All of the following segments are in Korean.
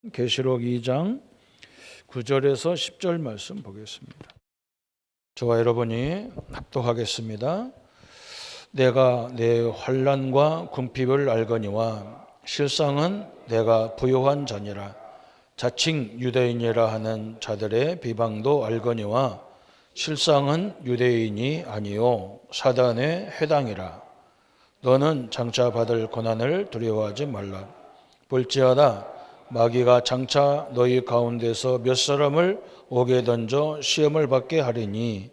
계시록 2장 9절에서 10절 말씀 보겠습니다. 저와 여러분이 합독하겠습니다. 내가 내 환난과 궁핍을 알거니와 실상은 내가 부요한 자니라. 자칭 유대인이라 하는 자들의 비방도 알거니와 실상은 유대인이 아니요 사단의 회당이라. 너는 장차 받을 고난을 두려워하지 말라. 볼지어다 마귀가 장차 너희 가운데서 몇 사람을 옥에 던져 시험을 받게 하리니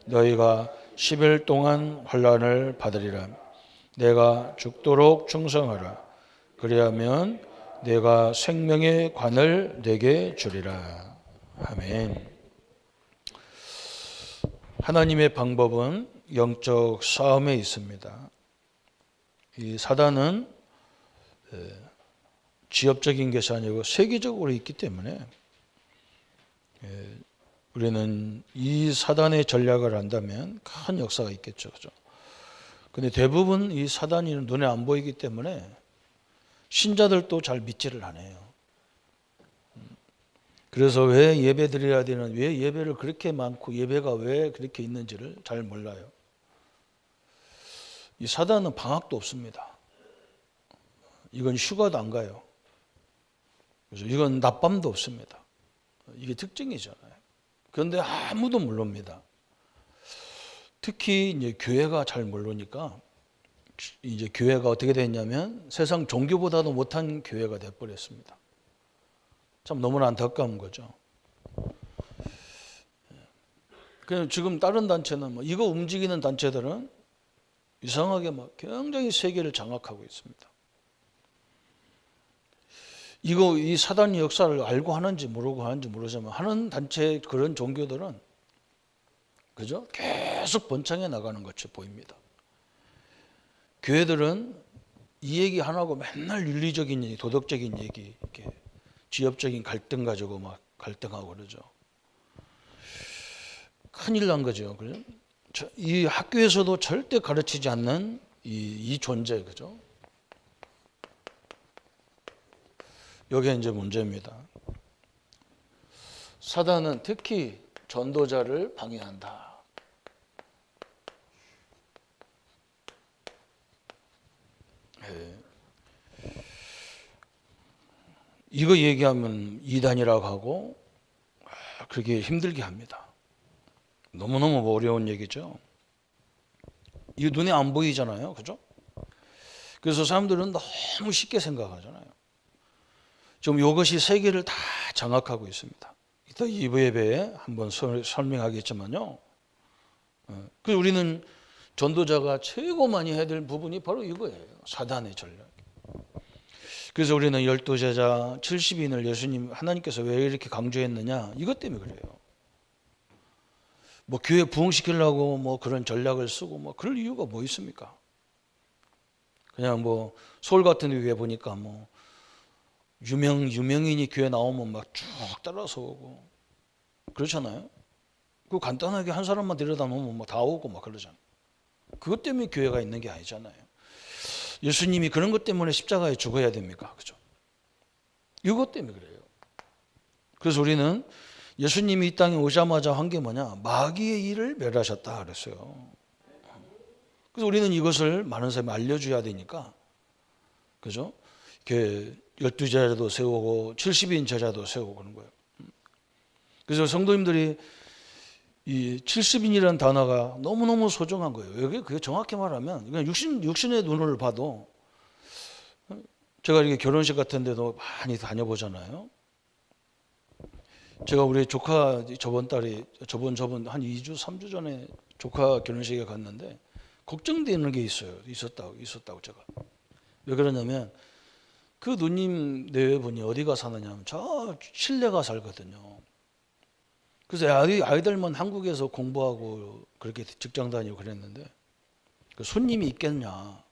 너희가 10일 동안 환난을 받으리라. 내가 죽도록 충성하라. 그리하면 내가 생명의 관을 내게 주리라. 아멘. 하나님의 방법은 영적 싸움에 있습니다. 이 사단은 지역적인 것이 아니고 세계적으로 있기 때문에 우리는 이 사단의 전략을 안다면 큰 역사가 있겠죠. 그죠? 근데 대부분 이 사단이 눈에 안 보이기 때문에 신자들도 잘 믿지를 않아요. 그래서 왜 예배 드려야 되는, 왜 예배를 그렇게 많고 예배가 왜 그렇게 있는지를 잘 몰라요. 이 사단은 방학도 없습니다. 이건 휴가도 안 가요. 그래서 이건 낮밤도 없습니다. 이게 특징이잖아요. 그런데 아무도 모릅니다. 특히 이제 교회가 잘 모르니까 이제 교회가 어떻게 됐냐면 세상 종교보다도 못한 교회가 돼버렸습니다. 참 너무나 안타까운 거죠. 그냥 지금 다른 단체는 이거 움직이는 단체들은 이상하게 굉장히 세계를 장악하고 있습니다. 이 사단의 역사를 알고 하는지 모르고 하는지 모르지만 하는 단체 그런 종교들은 그죠? 계속 번창해 나가는 것처럼 보입니다. 교회들은 이 얘기 하나고 맨날 윤리적인 얘기, 도덕적인 얘기, 이렇게 지역적인 갈등 가지고 막 갈등하고 그러죠. 큰일 난 거죠. 그죠? 이 학교에서도 절대 가르치지 않는 이 존재, 그죠? 이게 이제 문제입니다. 사단은 특히 전도자를 방해한다. 이거 얘기하면 이단이라고 하고 그렇게 힘들게 합니다. 너무너무 어려운 얘기죠. 이거 눈에 안 보이잖아요. 그죠? 그래서 사람들은 너무 쉽게 생각하잖아요. 지금 이것이 세계를 다 장악하고 있습니다. 이따 2부 예배에 한번 설명하겠지만요. 그래서 우리는 전도자가 최고 많이 해야 될 부분이 바로 이거예요. 사단의 전략. 그래서 우리는 12제자 70인을 예수님 하나님께서 왜 이렇게 강조했느냐? 이것 때문에 그래요. 교회 부흥시키려고 그런 전략을 쓰고 그럴 이유가 뭐 있습니까? 그냥 서울 같은 교회 보니까 유명인이 교회 나오면 쭉 따라서 오고 그렇잖아요. 그 간단하게 한 사람만 데려다 놓으면 다 오고 그러잖아요. 그것 때문에 교회가 있는 게 아니잖아요. 예수님이 그런 것 때문에 십자가에 죽어야 됩니까? 그죠? 이것 때문에 그래요. 그래서 우리는 예수님이 이 땅에 오자마자 한 게 뭐냐? 마귀의 일을 멸하셨다 그랬어요. 그래서 우리는 이것을 많은 사람이 알려줘야 되니까, 그죠? 12제자도 세우고 70인 제자도 세우고 그런 거예요. 그래서 성도님들이 이 70인이라는 단어가 너무너무 소중한 거예요. 그게 정확히 말하면 그냥 육신의 눈을 봐도 제가 이렇게 결혼식 같은 데도 많이 다녀보잖아요. 제가 우리 조카 저번 한 2주 3주 전에 조카 결혼식에 갔는데 걱정되는 게 있었다고 제가. 왜 그러냐면 그 누님 내외분이 어디가 사느냐 하면 저 칠레가 살거든요. 그래서 아이들만 한국에서 공부하고 그렇게 직장 다니고 그랬는데 그 손님이 있겠냐.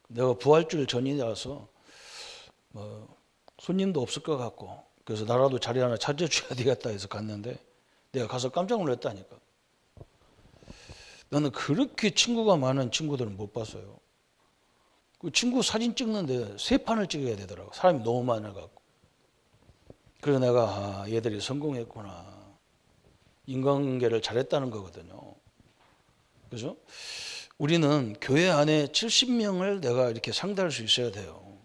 내가 부활주일 전이라서 손님도 없을 것 같고 그래서 나라도 자리 하나 찾아줘야 되겠다 해서 갔는데 내가 가서 깜짝 놀랐다니까. 나는 그렇게 친구가 많은 친구들은 못 봤어요. 그 친구 사진 찍는데 3판을 찍어야 되더라고. 사람이 너무 많아갖고. 그래서 내가 얘들이 성공했구나. 인간관계를 잘했다는 거거든요. 그죠? 우리는 교회 안에 70명을 내가 이렇게 상대할 수 있어야 돼요.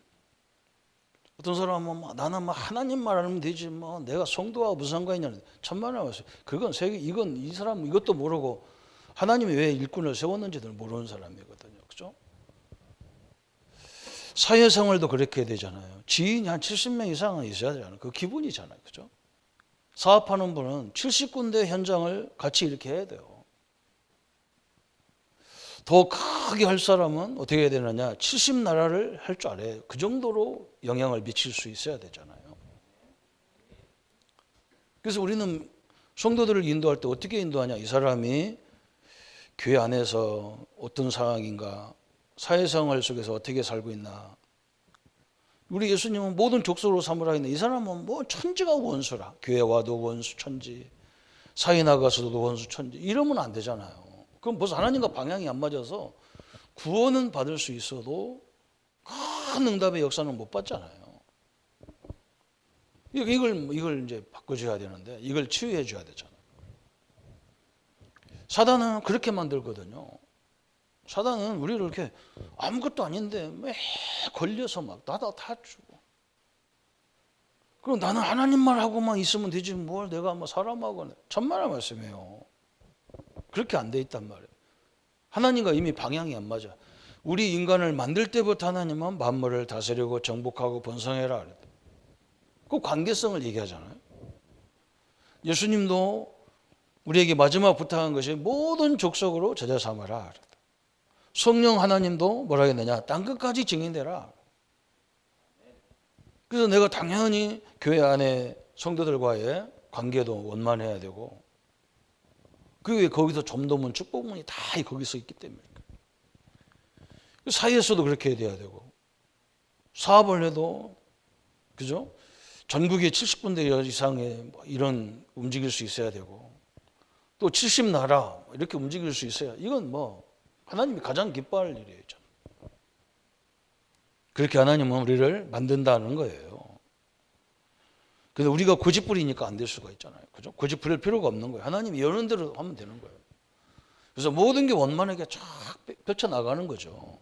어떤 사람은 나는 하나님 말하면 되지 내가 성도와 무슨 상관이냐. 천만에 왔어요. 그건 이건 이 사람 이것도 모르고 하나님이 왜 일꾼을 세웠는지도 모르는 사람이거든요. 그죠? 사회생활도 그렇게 되잖아요. 지인이 한 70명 이상은 있어야 되잖아요. 그 기분이잖아요. 그죠? 사업하는 분은 70군데 현장을 같이 이렇게 해야 돼요. 더 크게 할 사람은 어떻게 해야 되느냐? 70나라를 할 줄 알아요. 그 정도로 영향을 미칠 수 있어야 되잖아요. 그래서 우리는 성도들을 인도할 때 어떻게 인도하냐? 이 사람이 교회 안에서 어떤 상황인가? 사회생활 속에서 어떻게 살고 있나? 우리 예수님은 모든 족속으로 삼으라 했는데 이 사람은 천지가 원수라. 교회 와도 원수 천지, 사회 나가서도 원수 천지. 이러면 안 되잖아요. 그럼 벌써 하나님과 방향이 안 맞아서 구원은 받을 수 있어도 큰 응답의 역사는 못 받잖아요. 이걸 이제 바꿔줘야 되는데 이걸 치유해 줘야 되잖아요. 사단은 그렇게 만들거든요. 사단은 우리를 이렇게 아무것도 아닌데 매 걸려서 나다 다 주고. 그럼 나는 하나님 말하고만 있으면 되지 뭘 내가 사람하고 천만의 말씀이에요. 그렇게 안 돼 있단 말이에요. 하나님과 이미 방향이 안 맞아. 우리 인간을 만들 때부터 하나님은 만물을 다스리고 정복하고 번성해라 그랬다. 그 관계성을 얘기하잖아요. 예수님도 우리에게 마지막 부탁한 것이 모든 족속으로 제자 삼아라 그랬다. 성령 하나님도 뭐라 했느냐? 땅끝까지 증인되라. 그래서 내가 당연히 교회 안에 성도들과의 관계도 원만해야 되고 그게 거기서 점도문 축복문이 다 거기서 있기 때문에 사회에서도 그렇게 돼야 되고 사업을 해도 그죠? 전국에 70군데 이상의 이런 움직일 수 있어야 되고 또 70나라 이렇게 움직일 수 있어야 이건 하나님이 가장 기뻐할 일이에요. 그렇게 하나님은 우리를 만든다는 거예요. 근데 우리가 고집부리니까 안 될 수가 있잖아요. 그죠? 고집 부릴 필요가 없는 거예요. 하나님이 여는 대로 하면 되는 거예요. 그래서 모든 게 원만하게 쫙 펼쳐나가는 거죠.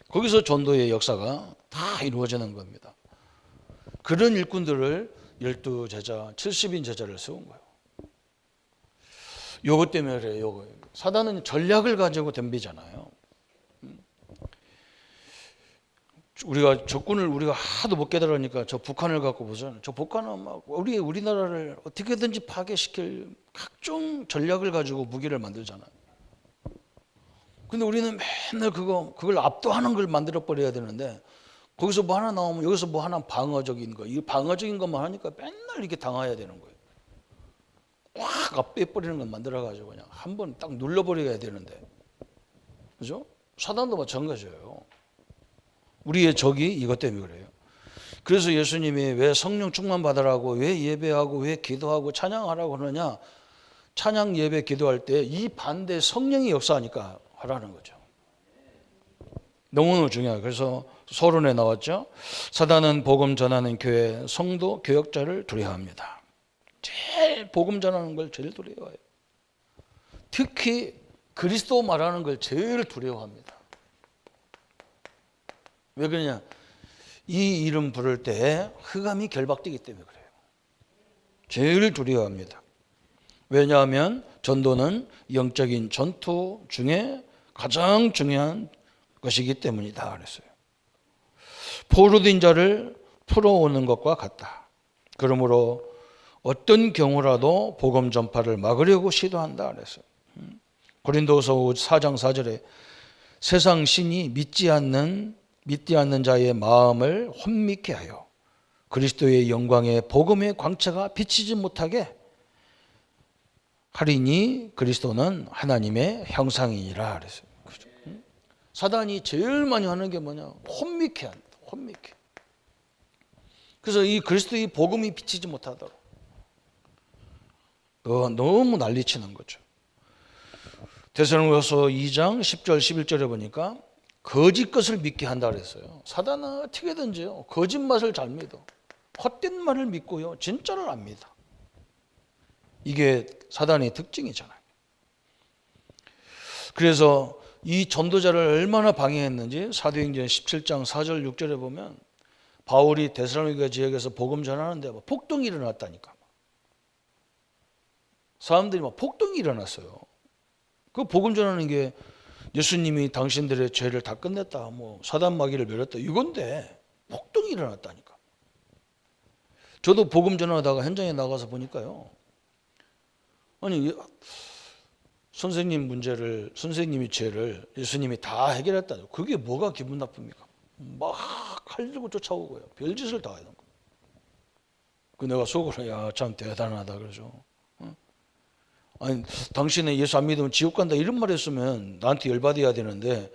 거기서 전도의 역사가 다 이루어지는 겁니다. 그런 일꾼들을 12제자, 70인 제자를 세운 거예요. 요것 때문에 그래요. 사단은 전략을 가지고 덤비잖아요. 우리가 적군을 우리가 하도 못 깨달으니까 저 북한을 갖고 보잖아요. 저 북한은 우리나라를 어떻게든지 파괴시킬 각종 전략을 가지고 무기를 만들잖아요. 근데 우리는 맨날 그걸 압도하는 걸 만들어 버려야 되는데 거기서 뭐 하나 나오면 여기서 뭐 하나 방어적인 거, 이 방어적인 것만 하니까 맨날 이렇게 당해야 되는 거예요. 확 압도해버리는 걸 만들어가지고 그냥 한번 딱 눌러버려야 되는데, 그죠? 사단도 마찬가지예요. 우리의 적이 이것 때문에 그래요. 그래서 예수님이 왜 성령 충만 받으라고, 왜 예배하고, 왜 기도하고, 찬양하라고 하느냐? 찬양, 예배, 기도할 때 이 반대 성령이 역사하니까 하라는 거죠. 너무너무 중요해요. 그래서 서론에 나왔죠. 사단은 복음 전하는 교회, 성도, 교역자를 두려워합니다. 제일 복음 전하는 걸 제일 두려워해요. 특히 그리스도 말하는 걸 제일 두려워합니다. 왜 그러냐? 이 이름 부를 때 흑암이 결박되기 때문에 그래요. 제일 두려워합니다. 왜냐하면 전도는 영적인 전투 중에 가장 중요한 것이기 때문이다 그랬어요. 포로된 자를 풀어오는 것과 같다. 그러므로 어떤 경우라도 복음 전파를 막으려고 시도한다 그랬어요. 고린도서 4장 4절에 세상 신이 믿지 않는 자의 마음을 혼미케 하여 그리스도의 영광의 복음의 광채가 비치지 못하게 하리니 그리스도는 하나님의 형상이니라 그랬어요. 그렇죠? 사단이 제일 많이 하는 게 뭐냐? 혼미케 합니다. 혼미케. 그래서 이 그리스도의 복음이 비치지 못하도록 너무 난리치는 거죠. 데살로니가서 2장 10절 11절에 보니까 거짓 것을 믿게 한다 그랬어요. 사단은 어떻게든지요 거짓말을 잘 믿어. 헛된 말을 믿고요, 진짜를 압니다. 이게 사단의 특징이잖아요. 그래서 이 전도자를 얼마나 방해했는지 사도행전 17장 4절 6절에 보면 바울이 데살로니가 지역에서 복음 전하는데 막 폭동이 일어났다니까. 사람들이 막 폭동이 일어났어요. 그 복음 전하는 게 예수님이 당신들의 죄를 다 끝냈다, 뭐 사단 마귀를 멸했다, 이건데 폭동이 일어났다니까. 저도 복음 전하다가 현장에 나가서 보니까요, 아니 선생님 문제를, 선생님이 죄를 예수님이 다 해결했다. 그게 뭐가 기분 나쁩니까? 막 칼 들고 쫓아오고요, 별짓을 다 하는 거예요. 그 내가 속으로 야 참 대단하다 그러죠. 아니 당신은 예수 안 믿으면 지옥 간다 이런 말 했으면 나한테 열받아야 되는데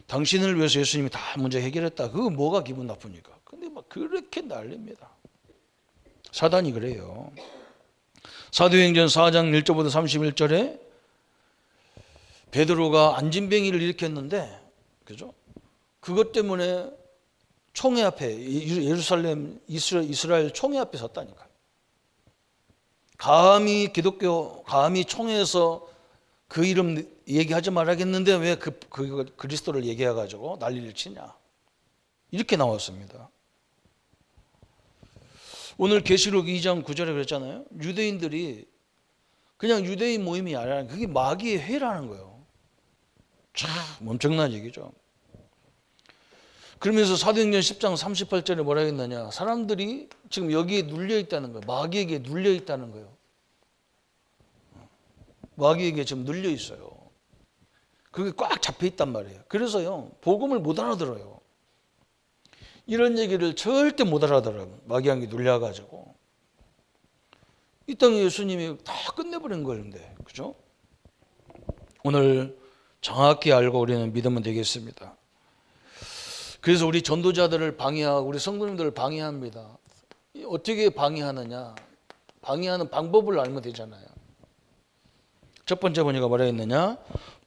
당신을 위해서 예수님이 다 문제 해결했다, 그거 뭐가 기분 나쁩니까? 근데 막 그렇게 난립니다. 사단이 그래요. 사도행전 4장 1절부터 31절에 베드로가 안진뱅이를 일으켰는데, 그죠? 그것 때문에 총회 앞에, 예루살렘 이스라엘 총회 앞에 섰다니까요. 감히 기독교, 감히 총회에서 그 이름 얘기하지 말아야겠는데 왜 그리스도를 얘기해가지고 난리를 치냐, 이렇게 나왔습니다. 오늘 계시록 2장 9절에 그랬잖아요. 유대인들이 그냥 유대인 모임이 아니라 그게 마귀의 회라는 거예요. 참 엄청난 얘기죠. 그러면서 사도행전 10장 38절에 뭐라 했느냐, 사람들이 지금 여기에 눌려 있다는 거예요. 마귀에게 눌려 있다는 거예요. 마귀에게 지금 눌려 있어요. 그게 꽉 잡혀 있단 말이에요. 그래서요, 복음을 못 알아들어요. 이런 얘기를 절대 못 알아들어요. 마귀에게 눌려가지고. 이 땅에 예수님이 다 끝내버린 건데, 그죠? 오늘 정확히 알고 우리는 믿으면 되겠습니다. 그래서 우리 전도자들을 방해하고 우리 성도님들을 방해합니다. 어떻게 방해하느냐? 방해하는 방법을 알면 되잖아요. 첫 번째 보니까 뭐라 했느냐?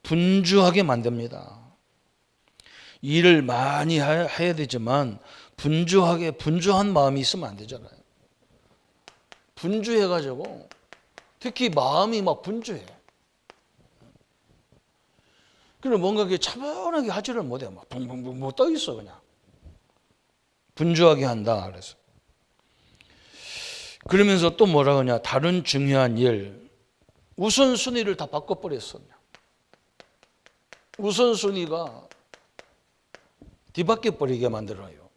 분주하게 만듭니다. 일을 많이 해야 되지만 분주한 마음이 있으면 안 되잖아요. 분주해가지고 특히 마음이 막 분주해. 그럼 뭔가 이렇게 차분하게 하지를 못해. 막 붕붕붕 뭐 떠 있어 그냥. 분주하게 한다 그래서. 그러면서 또 뭐라 하냐? 다른 중요한 일, 우선순위를 다 바꿔버렸어. 우선순위가 뒤바뀌어 버리게 만들어요.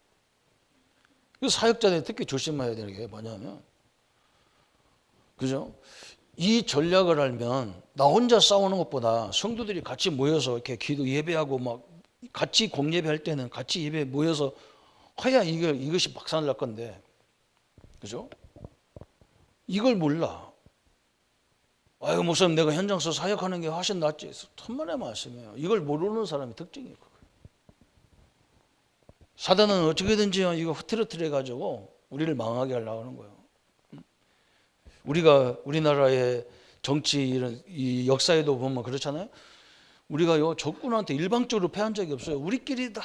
사역자들이 특히 조심해야 되는 게 뭐냐면, 그죠? 이 전략을 알면 나 혼자 싸우는 것보다 성도들이 같이 모여서 이렇게 기도 예배하고 막 같이 공예배할 때는 같이 예배 모여서 해야 이것이 박살날 건데, 그죠? 이걸 몰라. 아유 목사님, 내가 현장에서 사역하는 게 훨씬 낫지. 천만의 말씀이에요. 이걸 모르는 사람의 특징이에요. 사단은 어떻게든지 이거 흐트러뜨려 가지고 우리를 망하게 하려고 하는 거예요. 우리가 우리나라의 정치 이런 이 역사에도 보면 그렇잖아요. 우리가요 적군한테 일방적으로 패한 적이 없어요. 우리끼리 다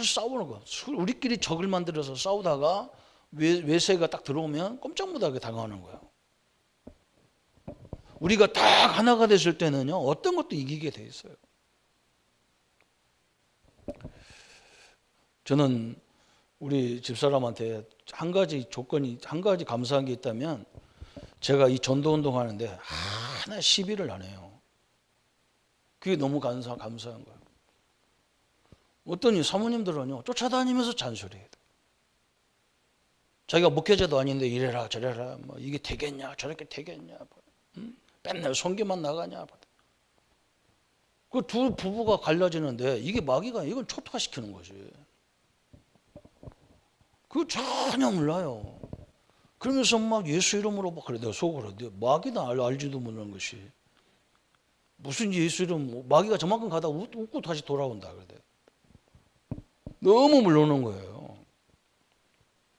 싸우는 거. 우리끼리 적을 만들어서 싸우다가 외세가 딱 들어오면 꼼짝 못하게 당하는 거예요. 우리가 딱 하나가 됐을 때는요 어떤 것도 이기게 돼 있어요. 저는 우리 집사람한테 한 가지 감사한 게 있다면, 제가 이 전도운동 하는데 하나 시비를 안 해요. 그게 너무 감사한 거예요. 어떤 사모님들은요 쫓아다니면서 잔소리해요. 자기가 목회자도 아닌데 이래라 저래라, 뭐 이게 되겠냐 저렇게 되겠냐, 맨날 선교만 나가냐. 그 두 부부가 갈라지는데 이게 마귀가 이걸 초토화시키는 거지. 그거 전혀 몰라요. 그러면서 막 예수 이름으로 막 그래. 내가 속으로 마귀다 알지도 모르는 것이 무슨 예수 이름, 마귀가 저만큼 가다 웃고 다시 돌아온다 그래. 너무 물러오는 거예요.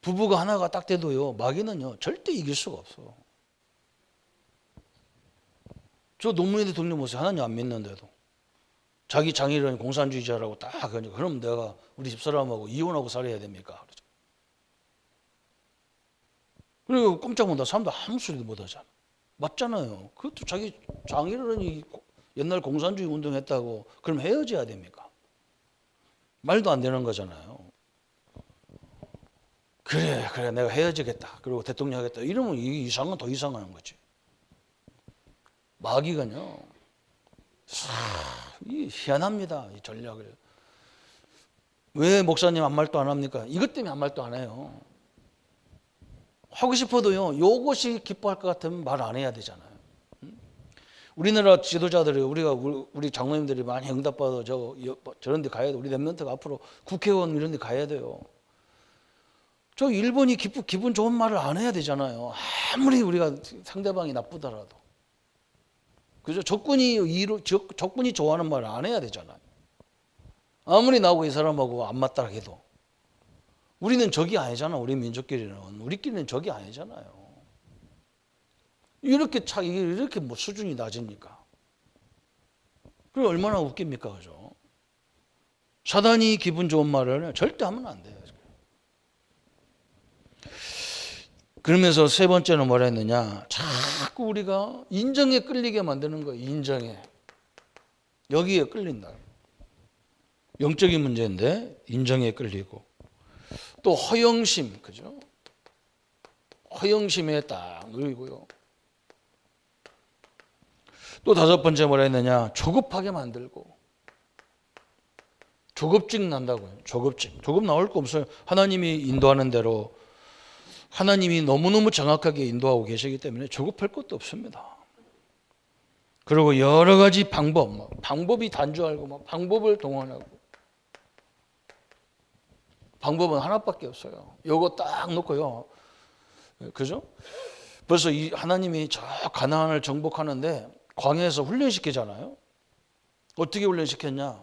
부부가 하나가 딱 돼도요 마귀는요 절대 이길 수가 없어. 저 노무현 대통령 모습 하나님 안 믿는데도 자기 장인어른 공산주의자라고 딱 하니까, 그럼 내가 우리 집사람하고 이혼하고 살아야 됩니까? 그러죠. 그리고 꼼짝 못하고 사람도 아무 소리도 못하잖아. 맞잖아요. 그것도 자기 장인어른이 옛날 공산주의 운동했다고 그럼 헤어져야 됩니까? 말도 안 되는 거잖아요. 그래 내가 헤어지겠다. 그리고 대통령 하겠다. 이러면 이상은 더 이상한 거지. 마귀가요. 희한합니다. 이 전략을. 왜 목사님 아무 말도 안 합니까? 이것 때문에 아무 말도 안 해요. 하고 싶어도요. 이것이 기뻐할 것 같으면 말 안 해야 되잖아요. 우리나라 지도자들이 우리 장로님들이 많이 응답받아 저런 데 가야 돼. 우리 랩런트가 앞으로 국회의원 이런 데 가야 돼요. 저 일본이 기분 좋은 말을 안 해야 되잖아요. 아무리 우리가 상대방이 나쁘더라도. 그죠? 적군이 좋아하는 말을 안 해야 되잖아요. 아무리 나하고 이 사람하고 안 맞다 해도. 우리는 적이 아니잖아. 우리 민족끼리는. 우리끼리는 적이 아니잖아요. 이렇게 뭐 수준이 낮으니까. 그게 얼마나 웃깁니까, 그죠? 사단이 기분 좋은 말을 절대 하면 안 돼요. 그러면서 세 번째는 뭐라 했느냐? 자꾸 우리가 인정에 끌리게 만드는 거예요. 인정에. 여기에 끌린다. 영적인 문제인데 인정에 끌리고. 또 허영심, 그죠? 허영심에 딱 누이고요. 또 다섯 번째 뭐라 했느냐? 조급하게 만들고. 조급증 난다고요. 조급 나올 거 없어요. 하나님이 인도하는 대로 하나님이 너무너무 정확하게 인도하고 계시기 때문에 조급할 것도 없습니다. 그리고 여러 가지 방법이 단조하고 방법을 동원하고. 방법은 하나밖에 없어요. 요거 딱 놓고요. 그죠? 벌써 하나님이 저 가나안을 정복하는데 광야에서 훈련시키잖아요. 어떻게 훈련시켰냐?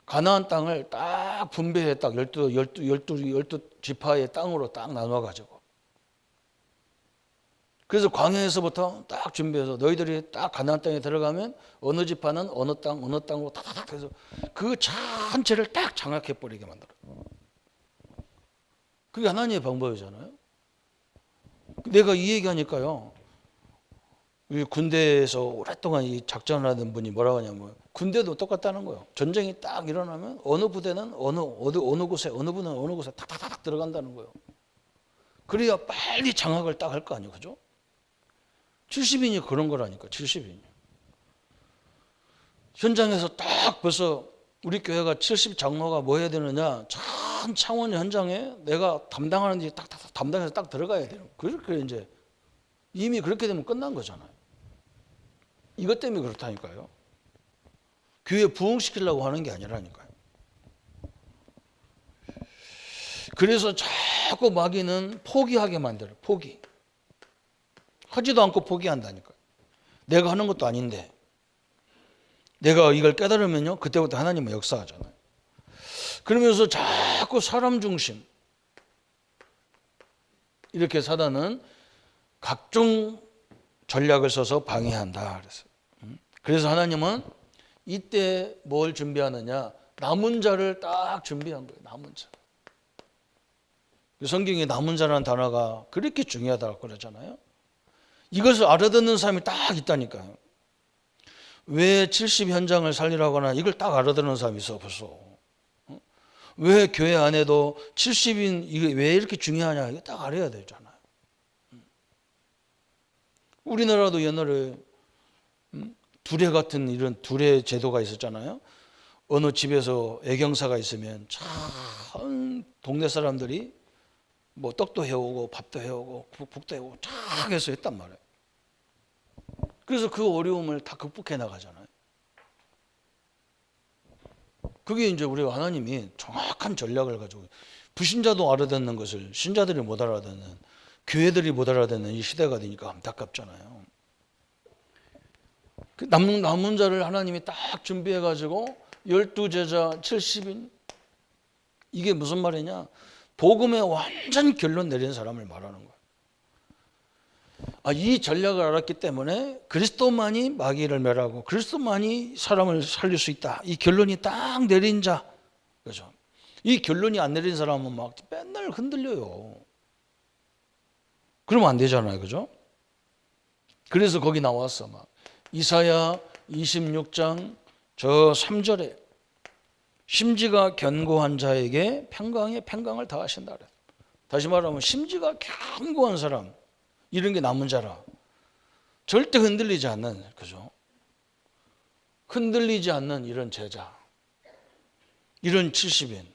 가나안 땅을 딱 분배해 딱 12 지파의 땅으로 딱 나눠 가지고. 그래서 광야에서부터 딱 준비해서 너희들이 딱 가나안 땅에 들어가면 어느 지파는 어느 땅으로 탁탁탁 해서 그 전체를 딱 장악해 버리게 만들어. 그게 하나님의 방법이잖아요. 내가 이 얘기하니까요. 우리 군대에서 오랫동안 이 작전을 하던 분이 뭐라고 하냐면 군대도 똑같다는 거예요. 전쟁이 딱 일어나면 어느 부대는 어느 곳에 어느 부대는 어느 곳에 탁탁탁 들어간다는 거예요. 그래야 빨리 장악을 딱 할 거 아니에요. 그죠? 70인이 그런 거라니까. 70인이. 현장에서 딱 벌써 우리 교회가 70 장로가 뭐 해야 되느냐. 전 창원 현장에 내가 담당하는 일 딱딱 담당해서 딱 들어가야 돼요. 그렇게 이제 이미 그렇게 되면 끝난 거잖아요. 이것 때문에 그렇다니까요. 교회 부흥시키려고 하는 게 아니라니까요. 그래서 자꾸 마귀는 포기하게 만들어요. 포기. 하지도 않고 포기한다니까요. 내가 하는 것도 아닌데. 내가 이걸 깨달으면요. 그때부터 하나님은 역사하잖아요. 그러면서 자꾸 사람 중심. 이렇게 사단은 각종 전략을 써서 방해한다. 그래서 하나님은 이때 뭘 준비하느냐? 남은 자를 딱 준비한 거예요. 남은 자. 성경에 남은 자라는 단어가 그렇게 중요하다고 그러잖아요. 이것을 알아듣는 사람이 딱 있다니까요. 왜 70 현장을 살리라거나 이걸 딱 알아듣는 사람이 있어 벌써. 왜 교회 안에도 70인 이게 왜 이렇게 중요하냐? 이거 딱 알아야 되잖아요. 우리나라도 옛날에 두레 같은 이런 두레 제도가 있었잖아요. 어느 집에서 애경사가 있으면 참 동네 사람들이 뭐 떡도 해오고 밥도 해오고 국도 해오고 쫙 해서 했단 말이에요. 그래서 그 어려움을 다 극복해 나가잖아요. 그게 이제 우리가 하나님이 정확한 전략을 가지고 불신자도 알아듣는 것을 신자들이 못 알아듣는 교회들이 못 알아듣는 이 시대가 되니까 안타깝잖아요. 그 남은 자를 하나님이 딱 준비해 가지고 12제자 70인 이게 무슨 말이냐? 복음의 완전 결론 내린 사람을 말하는 거예요. 이 전략을 알았기 때문에 그리스도만이 마귀를 멸하고 그리스도만이 사람을 살릴 수 있다. 이 결론이 딱 내린 자. 그렇죠? 이 결론이 안 내린 사람은 막 맨날 흔들려요. 그러면 안 되잖아요. 그죠? 그래서 거기 나왔어. 막 이사야 26장 저 3절에 심지가 견고한 자에게 평강에 평강을 더하신다. 다시 말하면 심지가 견고한 사람, 이런 게 남은 자라. 절대 흔들리지 않는, 그죠? 흔들리지 않는 이런 제자, 이런 70인,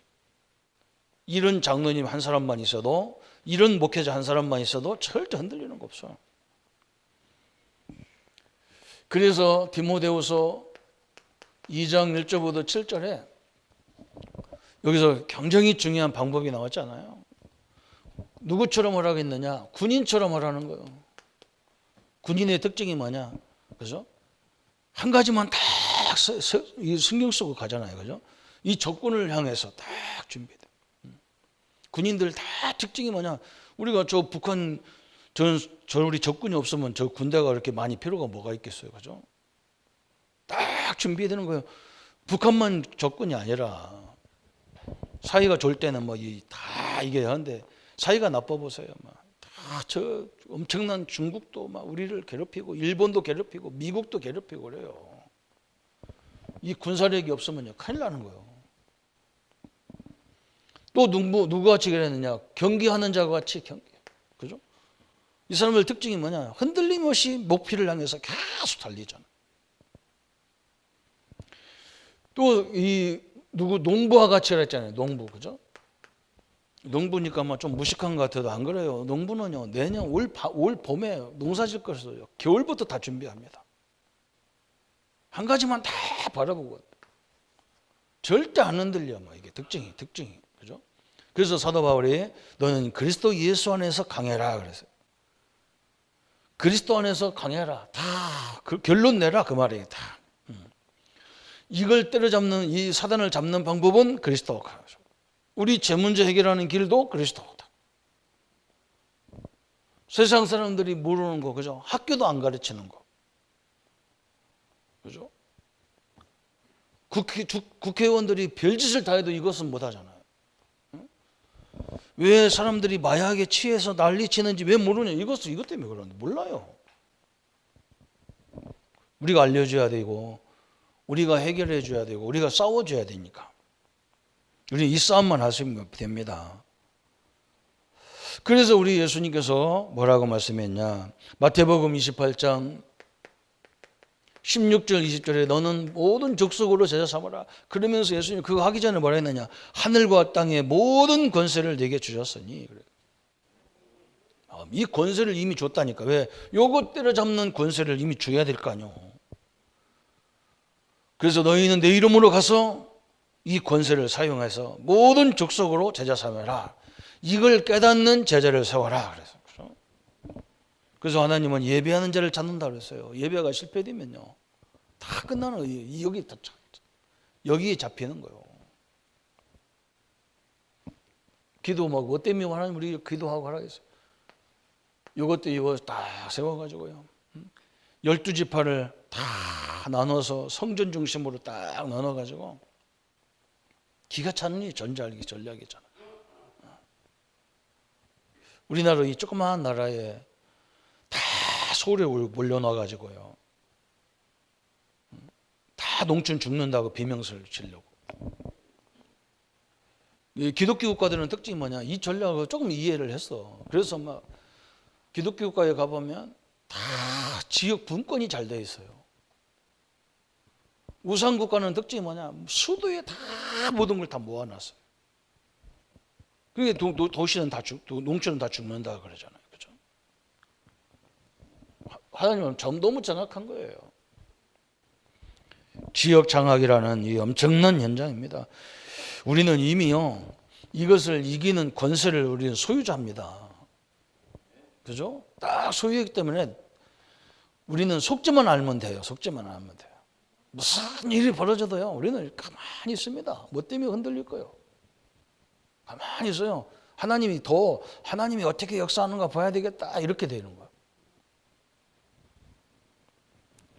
이런 장로님 한 사람만 있어도, 이런 목회자 한 사람만 있어도 절대 흔들리는 거 없어. 그래서 디모데후서 2장 1절부터 7절에 여기서 굉장히 중요한 방법이 나왔잖아요. 누구처럼 하라겠느냐? 군인처럼 하라는 거예요. 군인의 특징이 뭐냐? 그죠? 한 가지만 딱 신경 쓰고 가잖아요. 그죠? 이 적군을 향해서 딱 준비돼. 군인들 다 특징이 뭐냐? 우리가 저 북한 우리 적군이 없으면 저 군대가 그렇게 많이 필요가 뭐가 있겠어요. 그죠? 딱 준비되는 거예요. 북한만 적군이 아니라 사이가 좋을 때는 뭐 다 이게 하는데 사이가 나빠 보세요. 막 다 저 엄청난 중국도 막 우리를 괴롭히고 일본도 괴롭히고 미국도 괴롭히고 그래요. 이 군사력이 없으면요 큰일 나는 거예요. 또 누구 같이 그랬느냐? 경기하는 자와 같이 경기. 그죠? 이 사람들 특징이 뭐냐? 흔들림 없이 목표를 향해서 계속 달리잖아. 또 이 농부와 같이 그랬잖아요. 농부, 그죠? 농부니까 뭐 좀 무식한 것 같아도 안 그래요. 농부는요 내년 올 봄에 농사 질 것을 겨울부터 다 준비합니다. 한 가지만 다 바라보고 절대 안 흔들려. 뭐 이게 특징이, 그죠? 그래서 사도 바울이 너는 그리스도 예수 안에서 강해라 그랬어요. 그리스도 안에서 강해라. 다 그 결론 내라 그 말이에요. 다. 이걸 때려잡는 이 사단을 잡는 방법은 그리스도가. 우리 제 문제 해결하는 길도 그리스도다. 세상 사람들이 모르는 거, 그죠? 학교도 안 가르치는 거, 그죠? 국회의원들이 별짓을 다 해도 이것은 못 하잖아요. 왜 사람들이 마약에 취해서 난리치는지 왜 모르냐? 이것 때문에 그러는데 몰라요. 우리가 알려줘야 되고, 우리가 해결해 줘야 되고, 우리가 싸워줘야 되니까. 우리 이 싸움만 하시면 됩니다. 그래서 우리 예수님께서 뭐라고 말씀했냐? 마태복음 28장 16절 20절에 너는 모든 족속으로 제자 삼아라. 그러면서 예수님 그거 하기 전에 뭐라 했느냐? 하늘과 땅의 모든 권세를 내게 주셨으니. 이 권세를 이미 줬다니까. 왜? 요것 때려잡는 권세를 이미 줘야 될 거 아니요. 그래서 너희는 내 이름으로 가서 이 권세를 사용해서 모든 족속으로 제자 삼아라. 이걸 깨닫는 제자를 세워라. 그래서 하나님은 예배하는 자를 찾는다 그랬어요. 예배가 실패되면요 다 끝나는 거예요. 여기에 잡히는 거예요. 기도 막 뭐 때문에 하나님 우리 기도하고 하라 했어요. 이것도 이거 딱 세워가지고요 12지파를 다 나눠서 성전 중심으로 딱 나눠가지고 기가 차는 전략이잖아요. 우리나라 이 조그마한 나라에 다 서울에 몰려놔가지고요 다 농촌 죽는다고 비명을 치려고. 기독교 국가들은 특징이 뭐냐? 이 전략을 조금 이해를 했어. 그래서 막 기독교 국가에 가보면 다 지역 분권이 잘 돼 있어요. 우상 국가는 특징이 뭐냐? 수도에 다 모든 걸 다 모아놨어요. 그러니까 도시는 다 농촌은 다 죽는다 그러잖아요. 그죠? 하나님은 너무 정확한 거예요. 지역 장악이라는 이 엄청난 현장입니다. 우리는 이미요 이것을 이기는 권세를 우리는 소유자입니다. 그죠? 딱 소유했기 때문에 우리는 속지만 알면 돼요. 속지만 알면 돼요. 무슨 일이 벌어져도요 우리는 가만히 있습니다. 뭐 때문에 흔들릴 거예요? 가만히 있어요. 하나님이 어떻게 역사하는가 봐야 되겠다 이렇게 되는 거예요.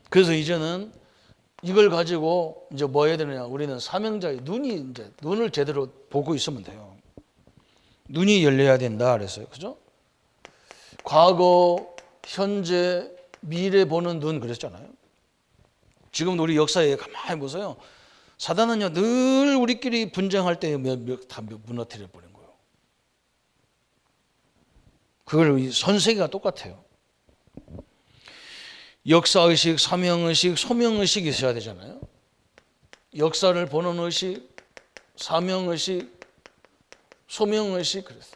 그래서 이제는 이걸 가지고 이제 뭐 해야 되느냐? 우리는 사명자의 눈을 제대로 보고 있으면 돼요. 눈이 열려야 된다 그랬어요. 그죠? 과거, 현재, 미래 보는 눈 그랬잖아요. 지금 우리 역사에 가만히 보세요. 사단은요 늘 우리끼리 분쟁할 때 다 무너뜨려 버린 거예요. 그걸 전 세계가 똑같아요. 역사의식, 사명의식, 소명의식이 있어야 되잖아요. 역사를 보는 의식, 사명의식, 소명의식 그랬어요.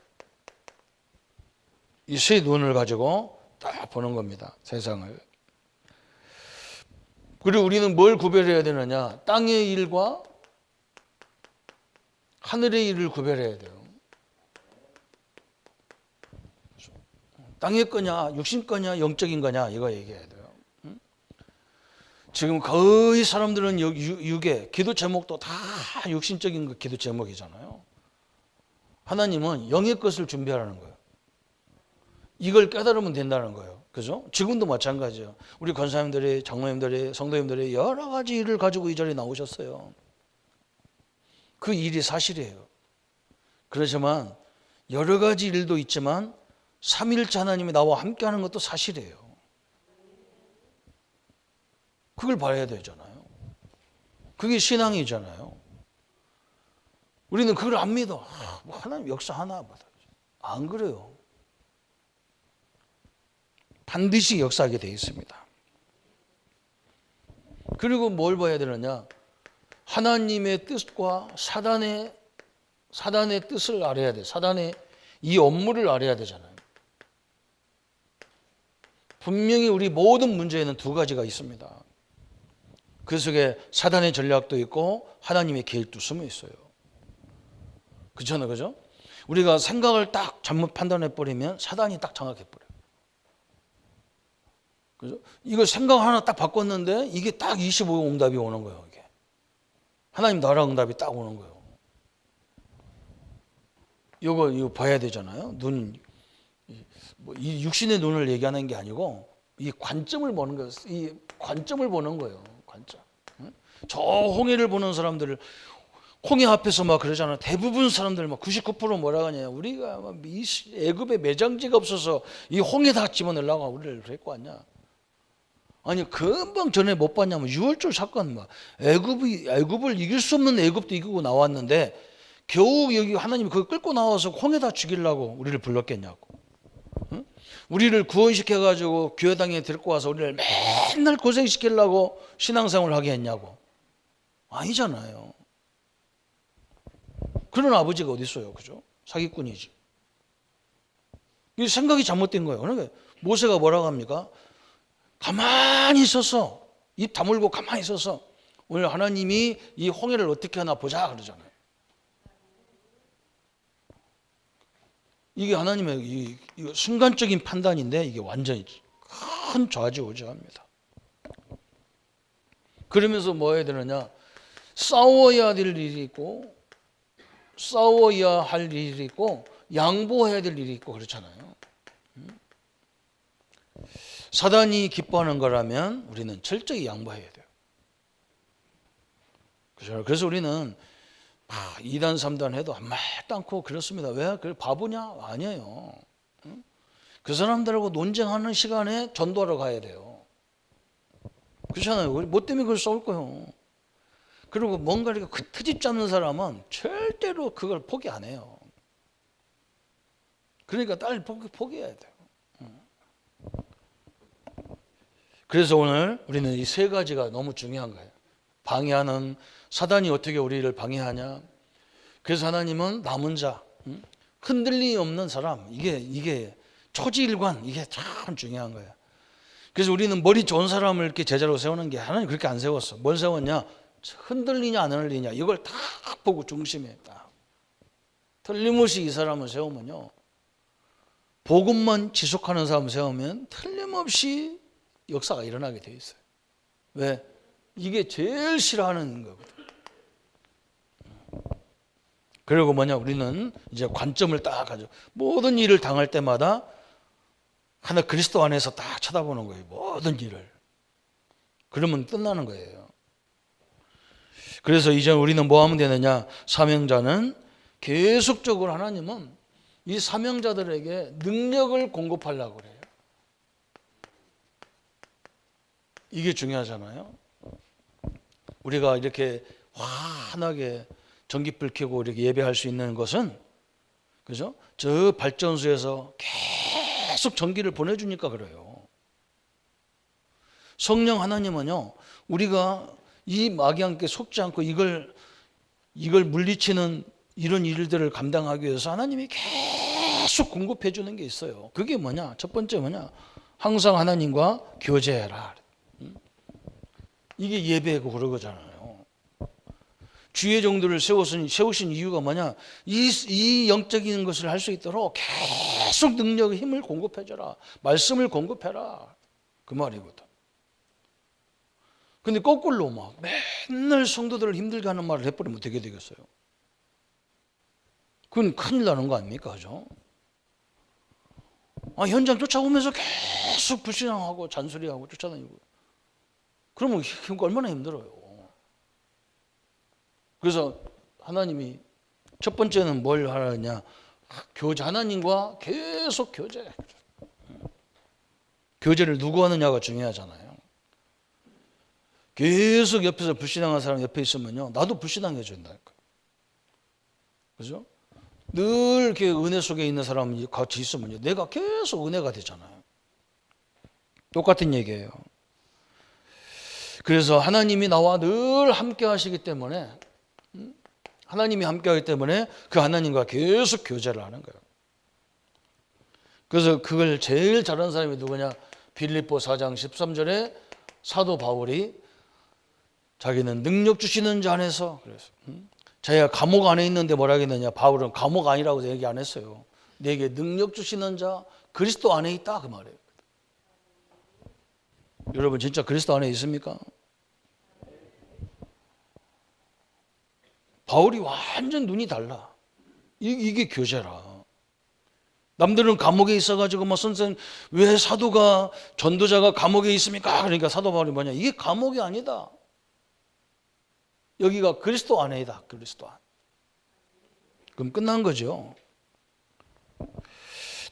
이 세 눈을 가지고 딱 보는 겁니다. 세상을. 그리고 우리는 뭘 구별해야 되느냐? 땅의 일과 하늘의 일을 구별해야 돼요. 땅의 거냐, 육신 거냐, 영적인 거냐 이거 얘기해야 돼요. 지금 거의 사람들은 육에 기도 제목도 다 육신적인 거 기도 제목이잖아요. 하나님은 영의 것을 준비하라는 거예요. 이걸 깨달으면 된다는 거예요. 그죠? 지금도 마찬가지예요. 우리 권사님들이, 장로님들이, 성도님들이 여러 가지 일을 가지고 이 자리에 나오셨어요. 그 일이 사실이에요. 그렇지만 여러 가지 일도 있지만 삼위일체 하나님이 나와 함께하는 것도 사실이에요. 그걸 봐야 되잖아요. 그게 신앙이잖아요. 우리는 그걸 안 믿어. 하나님 역사하나 보다. 안 그래요. 반드시 역사하게 되어 있습니다. 그리고 뭘 봐야 되느냐? 하나님의 뜻과 사단의 뜻을 알아야 돼. 사단의 이 업무를 알아야 되잖아요. 분명히 우리 모든 문제에는 두 가지가 있습니다. 그 속에 사단의 전략도 있고 하나님의 계획도 숨어 있어요. 그렇잖아요, 그죠? 우리가 생각을 딱 잘못 판단해 버리면 사단이 딱 장악해 버려요. 그죠? 이거 생각 하나 딱 바꿨는데 이게 딱 25의 응답이 오는 거예요. 이게 하나님 나라 응답이 딱 오는 거예요. 이거 봐야 되잖아요. 이 육신의 눈을 얘기하는 게 아니고 이 관점을 보는 거예요. 이 관점을 보는 거예요. 관점. 저 홍해를 보는 사람들을 홍해 앞에서 막 그러잖아요. 대부분 사람들 막 99% 뭐라 하냐. 우리가 이 애굽에 매장지가 없어서 이 홍해 다 집어넣으려고 우리를 데리고 왔냐. 아니 금방 전에 못 봤냐면 6월절 사건 막 애굽을 이길 수 없는 애굽도 이기고 나왔는데 겨우 여기 하나님이 그걸 끌고 나와서 홍해다 죽이려고 우리를 불렀겠냐고. 응? 우리를 구원시켜가지고 교회당에 데리고 와서 우리를 맨날 고생시키려고 신앙생활을 하게 했냐고. 아니잖아요. 그런 아버지가 어디 있어요, 그죠? 사기꾼이지. 이 생각이 잘못된 거예요. 그러니까 모세가 뭐라고 합니까? 가만히 있어서 입 다물고 가만히 있어서 오늘 하나님이 이 홍해를 어떻게 하나 보자 그러잖아요. 이게 하나님의 이 순간적인 판단인데 이게 완전히 큰 좌지우지합니다. 그러면서 뭐 해야 되느냐? 싸워야 될 일이 있고 싸워야 할 일이 있고 양보해야 될 일이 있고 그렇잖아요. 사단이 기뻐하는 거라면 우리는 철저히 양보해야 돼요. 그렇죠? 그래서 우리는 2단 3단 해도 아무 말도 않고 그렇습니다. 왜? 그래 바보냐? 아니에요. 그 사람들하고 논쟁하는 시간에 전도하러 가야 돼요. 그렇잖아요. 뭐 때문에 그걸 싸울 거예요. 그리고 뭔가 이렇게 그 트집 잡는 사람은 절대로 그걸 포기 안 해요. 그러니까 딸 포기해야 돼요. 그래서 오늘 우리는 이 세 가지가 너무 중요한 거예요. 방해하는 사단이 어떻게 우리를 방해하냐. 그래서 하나님은 남은 자, 흔들림이 없는 사람, 이게 초지일관, 이게 참 중요한 거예요. 그래서 우리는 머리 좋은 사람을 이렇게 제자로 세우는 게 하나님 그렇게 안 세웠어. 뭘 세웠냐? 흔들리냐 안 흔들리냐 이걸 딱 보고 중심에 딱 틀림없이 이 사람을 세우면요, 복음만 지속하는 사람을 세우면 틀림없이 역사가 일어나게 돼 있어요. 왜? 이게 제일 싫어하는 거거든. 그리고 뭐냐, 우리는 이제 관점을 딱 가지고 모든 일을 당할 때마다 하나 그리스도 안에서 딱 쳐다보는 거예요. 모든 일을. 그러면 끝나는 거예요. 그래서 이제 우리는 뭐 하면 되느냐? 사명자는 계속적으로 하나님은 이 사명자들에게 능력을 공급하려고 그래요. 이게 중요하잖아요. 우리가 이렇게 환하게 전깃불 켜고 이렇게 예배할 수 있는 것은, 그죠? 저 발전소에서 계속 전기를 보내주니까 그래요. 성령 하나님은요, 우리가 이 마귀한테 속지 않고 이걸 물리치는 이런 일들을 감당하기 위해서 하나님이 계속 공급해 주는 게 있어요. 그게 뭐냐? 첫 번째 뭐냐? 항상 하나님과 교제해라. 이게 예배고 그런 거잖아요. 주의 종들을 세우신 이유가 뭐냐? 이 영적인 것을 할 수 있도록 계속 능력의 힘을 공급해 줘라. 말씀을 공급해라. 그 말이거든. 근데 거꾸로 막 맨날 성도들을 힘들게 하는 말을 해버리면 어떻게 되겠어요? 그건 큰일 나는 거 아닙니까? 그죠? 현장 쫓아오면서 계속 불신앙하고 잔소리하고 쫓아다니고. 그러면 얼마나 힘들어요. 그래서 하나님이 첫 번째는 뭘 하느냐? 교제, 하나님과 계속 교제. 교제를 누구 하느냐가 중요하잖아요. 계속 옆에서 불신앙한 사람 옆에 있으면요, 나도 불신앙해진다니까. 그죠? 늘 이렇게 은혜 속에 있는 사람이 같이 있으면요, 내가 계속 은혜가 되잖아요. 똑같은 얘기예요. 그래서 하나님이 나와 늘 함께 하시기 때문에, 하나님이 함께 하기 때문에 그 하나님과 계속 교제를 하는 거예요. 그래서 그걸 제일 잘하는 사람이 누구냐? 빌립보 4장 13절에 사도 바울이 자기는 능력 주시는 자 안에서, 그래서 자기가 감옥 안에 있는데 뭐라 했느냐? 바울은 감옥 아니라고 얘기 안 했어요. 내게 능력 주시는 자 그리스도 안에 있다, 그 말이에요. 여러분 진짜 그리스도 안에 있습니까? 바울이 완전 눈이 달라. 이게 교제라. 남들은 감옥에 있어가지고 뭐 선생님 왜 사도가, 전도자가 감옥에 있습니까? 그러니까 사도 바울이 뭐냐? 이게 감옥이 아니다. 여기가 그리스도 안에이다. 그리스도 안. 그럼 끝난 거죠.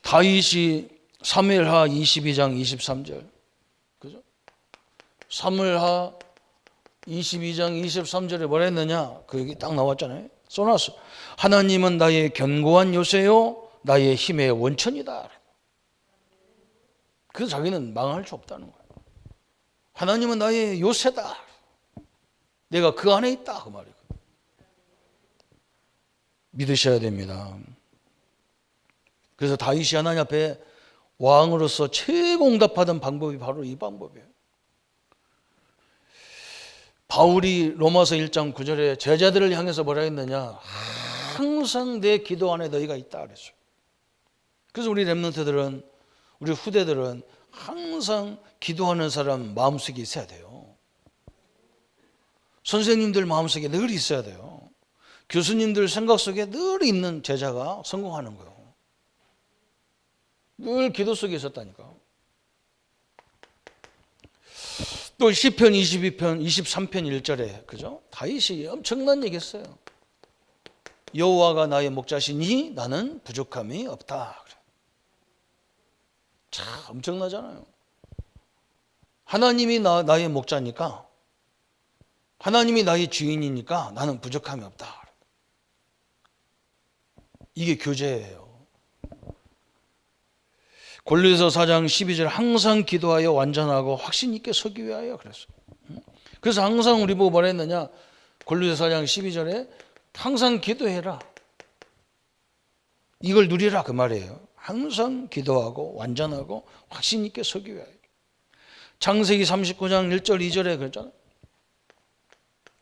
다윗이 사무엘하 22장 23절, 그죠? 사무엘하 22장 23절에 뭐라 했느냐? 그 얘기 딱 나왔잖아요. 써놨어. 하나님은 나의 견고한 요새요, 나의 힘의 원천이다. 그래서 자기는 망할 수 없다는 거예요. 하나님은 나의 요새다. 내가 그 안에 있다, 그 말이에요. 믿으셔야 됩니다. 그래서 다윗이 하나님 앞에 왕으로서 최고 응답하던 방법이 바로 이 방법이에요. 바울이 로마서 1장 9절에 제자들을 향해서 뭐라 했느냐? 항상 내 기도 안에 너희가 있다 그랬어요. 그래서 우리 렘넌트들은, 우리 후대들은 항상 기도하는 사람 마음속에 있어야 돼요. 선생님들 마음속에 늘 있어야 돼요. 교수님들 생각 속에 늘 있는 제자가 성공하는 거예요. 늘 기도 속에 있었다니까. 또 시편 22편 23편 1절에, 그죠? 다윗이 엄청난 얘기 했어요. 여호와가 나의 목자시니 나는 부족함이 없다. 참 엄청나잖아요. 하나님이 나의 목자니까, 하나님이 나의 주인이니까 나는 부족함이 없다. 이게 교제예요. 골로새서 4장 12절 항상 기도하여 완전하고 확신 있게 서기 위하여 그랬어요. 그래서 항상 우리 보고 뭐라 했느냐? 골로새서 4장 12절에 항상 기도해라. 이걸 누리라, 그 말이에요. 항상 기도하고 완전하고 확신 있게 서기 위하여. 창세기 39장 1절 2절에 그랬잖아요.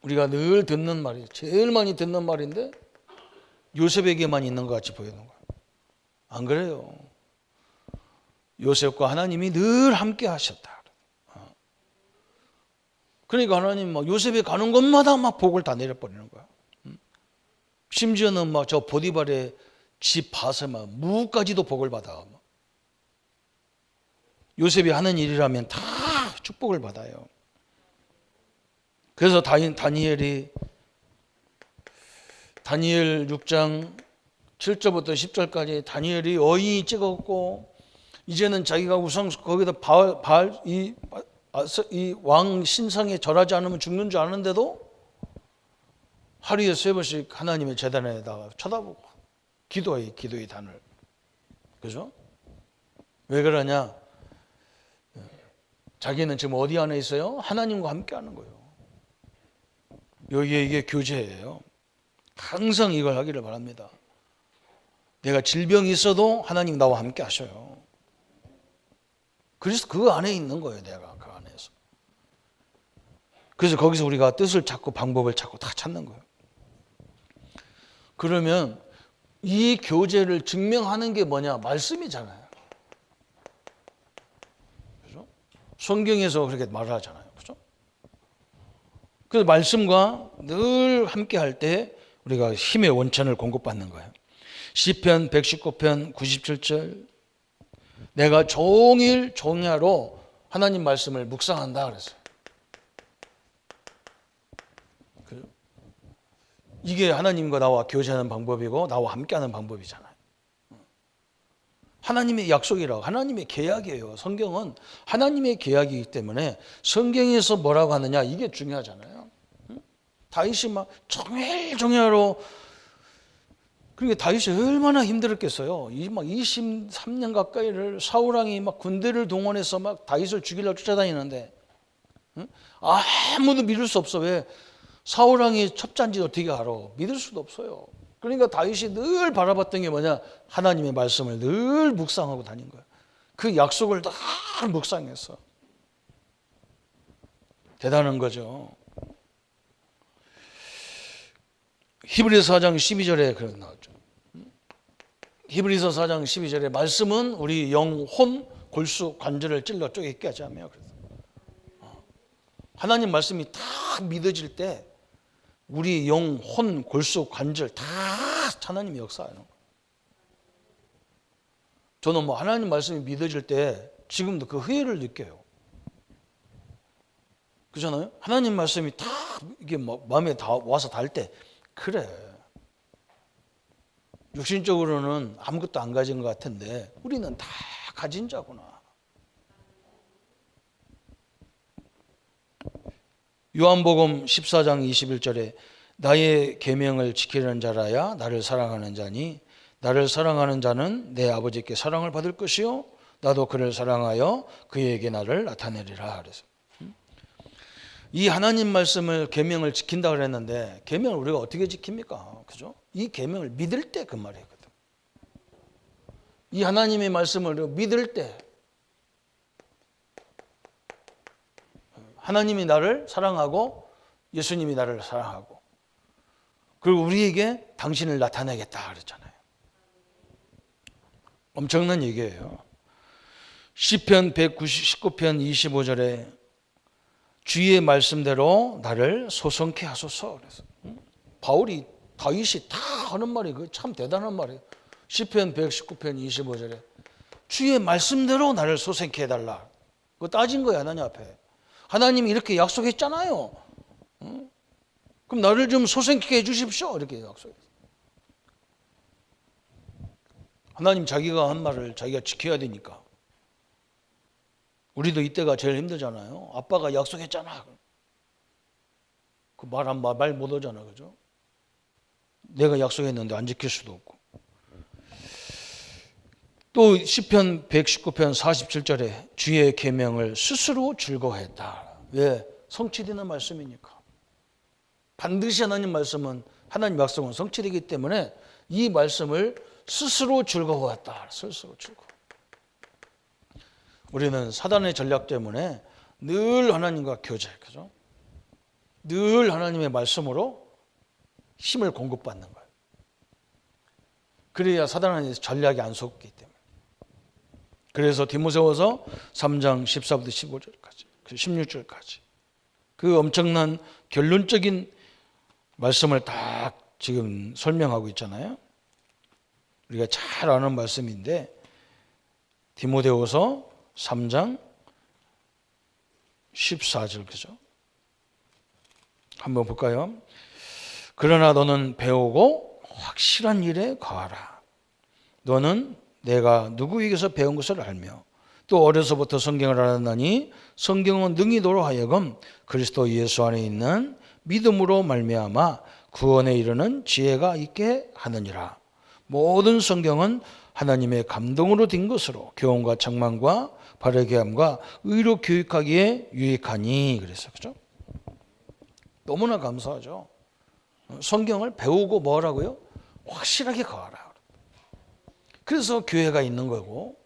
우리가 늘 듣는 말이에요. 제일 많이 듣는 말인데 요셉에게만 있는 것 같이 보이는 거예요. 안 그래요. 요셉과 하나님이 늘 함께 하셨다. 그러니까 하나님 막 요셉이 가는 곳마다 막 복을 다 내려버리는 거야. 심지어는 막 저 보디발의 집 밭에 막 무까지도 복을 받아. 요셉이 하는 일이라면 다 축복을 받아요. 그래서 다니엘 6장 7절부터 10절까지 다니엘이 어인이 찍었고 이제는 자기가 우상 거기다 이 왕 신상에 절하지 않으면 죽는 줄 아는데도 하루에 3번씩 하나님의 제단에다가 쳐다보고 기도의 단을. 그죠? 왜 그러냐? 자기는 지금 어디 안에 있어요? 하나님과 함께 하는 거예요. 여기에 이게 교제예요. 항상 이걸 하기를 바랍니다. 내가 질병이 있어도 하나님 나와 함께 하셔요. 그래서 그 안에 있는 거예요. 내가 그 안에서. 그래서 거기서 우리가 뜻을 찾고 방법을 찾고 다 찾는 거예요. 그러면 이 교제를 증명하는 게 뭐냐? 말씀이잖아요. 그죠? 성경에서 그렇게 말하잖아요. 그죠? 그래서 말씀과 늘 함께 할 때 우리가 힘의 원천을 공급받는 거예요. 시편 119편 97절 내가 종일 종야로 하나님 말씀을 묵상한다 그랬어요. 이게 하나님과 나와 교제하는 방법이고 나와 함께하는 방법이잖아요. 하나님의 약속이라고 하나님의 계약이에요. 성경은 하나님의 계약이기 때문에 성경에서 뭐라고 하느냐 이게 중요하잖아요. 다윗이 막 종일종야로 그러니까 다윗이 얼마나 힘들었겠어요. 막 23년 가까이를 사울왕이 막 군대를 동원해서 막 다윗을 죽이려고 쫓아다니는데 아무도 믿을 수 없어. 왜? 사울왕이 첩자인지 어떻게 알아? 믿을 수도 없어요. 그러니까 다윗이 늘 바라봤던 게 뭐냐? 하나님의 말씀을 늘 묵상하고 다닌 거예요. 그 약속을 늘 묵상했어. 대단한 거죠. 히브리서 4장 12절에 그런 나왔죠. 히브리서 4장 12절에 말씀은 우리 영혼 골수 관절을 찔러 쪼개게 하지 않며 하나님 말씀이 다 믿어질 때 우리 영혼 골수 관절 다 하나님의 역사하는 거예요. 저는 뭐 하나님 말씀이 믿어질 때 지금도 그 회의를 느껴요. 그렇잖아요? 하나님 말씀이 다 이게 마음에 다 와서 닿을 때 그래. 육신적으로는 아무것도 안 가진 것 같은데 우리는 다 가진 자구나. 요한복음 14장 21절에 나의 계명을 지키는 자라야 나를 사랑하는 자니 나를 사랑하는 자는 내 아버지께 사랑을 받을 것이요 나도 그를 사랑하여 그에게 나를 나타내리라. 그래서 이 하나님 말씀을 계명을 지킨다 그랬는데 계명을 우리가 어떻게 지킵니까? 그죠? 이 계명을 믿을 때 그 말이거든. 이 하나님의 말씀을 믿을 때 하나님이 나를 사랑하고 예수님이 나를 사랑하고 그리고 우리에게 당신을 나타내겠다 그랬잖아요. 엄청난 얘기예요. 시편 119편 25절에 주의 말씀대로 나를 소성케 하소서 그래서 바울이 다윗이 다 하는 말이 참 대단한 말이에요. 시편 119편 25절에 주의 말씀대로 나를 소생케 해달라. 그거 따진 거야 하나님 앞에. 하나님이 이렇게 약속했잖아요. 그럼 나를 좀 소생케 해주십시오. 이렇게 약속했어요. 하나님 자기가 한 말을 자기가 지켜야 되니까. 우리도 이때가 제일 힘들잖아요. 아빠가 약속했잖아. 그 말 못 하잖아. 그죠? 내가 약속했는데 안 지킬 수도 없고. 또 시편 119편 47절에 주의 계명을 스스로 즐거워했다. 왜? 성취되는 말씀이니까. 반드시 하나님 말씀은 하나님 약속은 성취되기 때문에 이 말씀을 스스로 즐거워했다. 스스로 즐거워. 우리는 사단의 전략 때문에 늘 하나님과 교제, 그죠? 늘 하나님의 말씀으로 힘을 공급받는 거예요. 그래야 사단의 전략이 안 속기 때문에. 그래서 디모데후서 3장 14부터 15절까지, 16절까지 그 엄청난 결론적인 말씀을 딱 지금 설명하고 있잖아요. 우리가 잘 아는 말씀인데 디모데후서 3장 14절 그죠? 한번 볼까요? 그러나 너는 배우고 확실한 일에 거하라. 너는 내가 누구에게서 배운 것을 알며 또 어려서부터 성경을 알았나니 성경은 능히 너로 하여금 그리스도 예수 안에 있는 믿음으로 말미암아 구원에 이르는 지혜가 있게 하느니라. 모든 성경은 하나님의 감동으로 된 것으로 교훈과 책망과 바르게 함과 의로 교육하기에 유익하니. 그래서 그죠? 너무나 감사하죠. 성경을 배우고 뭐라고요? 확실하게 가라. 그래서 교회가 있는 거고,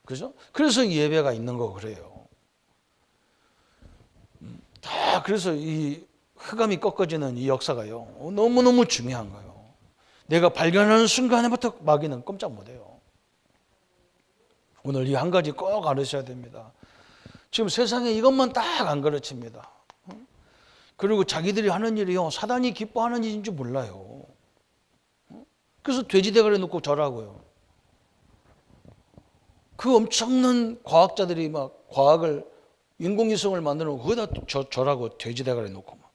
그죠? 그래서 예배가 있는 거고 그래요. 다 그래서 이 흑암이 꺾어지는 이 역사가요, 너무너무 중요한 거예요. 내가 발견하는 순간에부터 마귀는 꼼짝 못해요. 오늘 이 한 가지 꼭 알으셔야 됩니다. 지금 세상에 이것만 딱 안 가르칩니다. 그리고 자기들이 하는 일이요, 사단이 기뻐하는 일인 줄 몰라요. 그래서 돼지대가리 놓고 절하고요. 그 엄청난 과학자들이 막 과학을, 인공위성을 만들어 놓고 거기다 절하고 돼지대가리 놓고 막.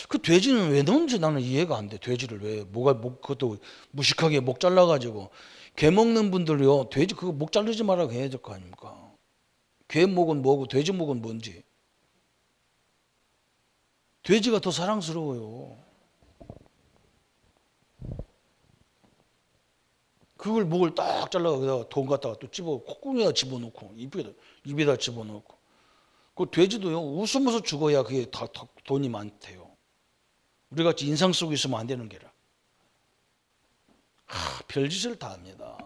그 돼지는 왜 넣는지 나는 이해가 안 돼. 돼지를 왜, 그것도 무식하게 목 잘라가지고. 개 먹는 분들이요, 돼지 그거 목 자르지 말라고 해야 될 거 아닙니까? 개 목은 뭐고 돼지 목은 뭔지. 돼지가 더 사랑스러워요. 그걸 목을 딱 잘라서 돈 갖다가 또 콧구멍에다 집어넣고 입에다 집어넣고. 그 돼지도요, 웃으면서 죽어야 그게 다 돈이 많대요. 우리같이 인상 쓰고 있으면 안 되는 게라. 별짓을 다 합니다.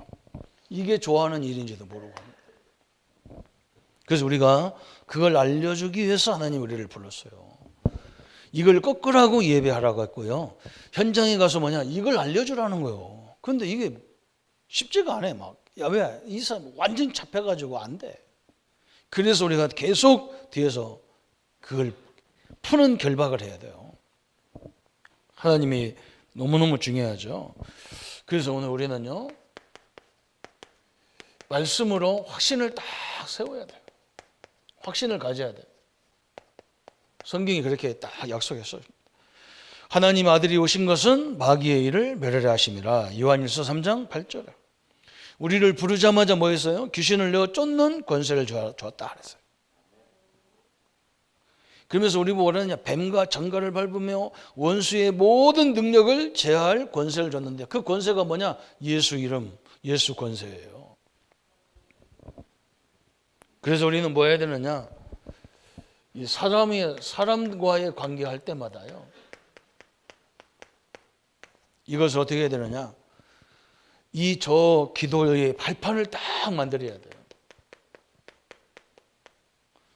이게 좋아하는 일인지도 모르고 합니다. 그래서 우리가 그걸 알려주기 위해서 하나님 우리를 불렀어요. 이걸 꺾으라고 예배하라고 했고요. 현장에 가서 이걸 알려주라는 거예요. 그런데 이게 쉽지가 않아요. 막. 야, 왜? 이 사람 완전 잡혀가지고 안 돼. 그래서 우리가 계속 뒤에서 그걸 푸는 결박을 해야 돼요. 하나님이 너무너무 중요하죠. 그래서 오늘 우리는요, 말씀으로 확신을 딱 세워야 돼요. 확신을 가져야 돼요. 성경이 그렇게 딱 약속했어요. 하나님 아들이 오신 것은 마귀의 일을 멸하려 하심이라. 요한일서 3장 8절에. 우리를 부르자마자 뭐 했어요? 귀신을 내어 쫓는 권세를 주었다 그랬어요. 그러면서 우리 보고 그러느냐, 뱀과 장가를 밟으며 원수의 모든 능력을 제어할 권세를 줬는데, 그 권세가 뭐냐? 예수 이름, 예수 권세예요. 그래서 우리는 뭐 해야 되느냐? 이 사람과의 관계할 때마다요, 이것을 어떻게 해야 되느냐? 저 기도의 발판을 딱 만들어야 돼요.